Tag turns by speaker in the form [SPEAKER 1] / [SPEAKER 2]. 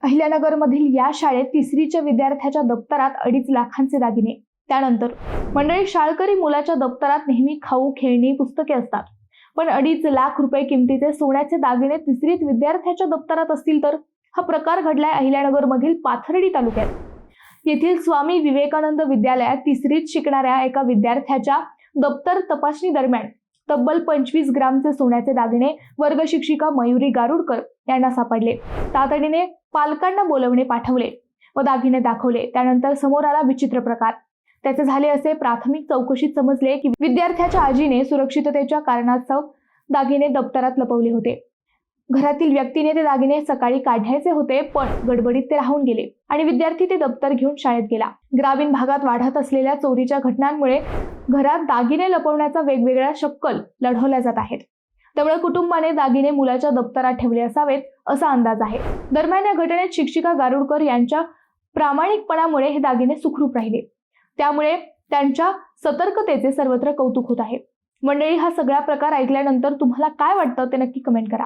[SPEAKER 1] अहिल्यानगरमधील या शाळेत तिसरीच्या विद्यार्थ्याच्या दप्तरात 2.5 लाखांचे दागिने। त्यानंतर मंडळी, शाळकरी मुलाच्या दप्तरात नेहमी खाऊ, खेळणी, पुस्तके असतात, पण 2.5 लाख रुपये किमतीचे सोन्याचे दागिने तिसरीत विद्यार्थ्याच्या दप्तरात असतील तर हा प्रकार घडलाय अहिल्यानगरमधील पाथर्डी तालुक्यात। येथील स्वामी विवेकानंद विद्यालयात तिसरीत शिकणाऱ्या एका विद्यार्थ्याच्या दप्तर तपासणी दरम्यान तब्बल 25 ग्रामचे सोन्याचे दागिने वर्ग शिक्षिका मयुरी गारुडकर यांना सापडले। तातडीने पालकांना बोलवणे पाठवले व दागिने दाखवले। त्यानंतर समोर आला विचित्र प्रकार। त्याचे झाले असे प्राथमिक चौकशीत समजले की विद्यार्थ्याच्या आजीने सुरक्षिततेच्या कारणास्तव दागिने दप्तरात लपवले होते। घरातील व्यक्तीने ते दागिने सकाळी काढायचे होते, पण गडबडीत ते राहून गेले आणि विद्यार्थी ते दप्तर घेऊन शाळेत गेला। ग्रामीण भागात वाढत असलेल्या चोरीच्या घटनांमुळे घरात दागिने लपवण्याचा वेगवेगळ्या शक्कल लढवल्या जात आहेत। त्यामुळे कुटुंबाने दागिने मुलाच्या दप्तरात ठेवले असावेत असा अंदाज आहे। दरम्यान या घटनेत शिक्षिका गारुडकर यांच्या प्रामाणिकपणामुळे हे दागिने सुखरूप राहिले। त्यामुळे त्यांच्या सतर्कतेचे सर्वत्र कौतुक होत आहे। मंडळी, हा सगळा प्रकार ऐकल्यानंतर तुम्हाला काय वाटतं ते नक्की कमेंट करा।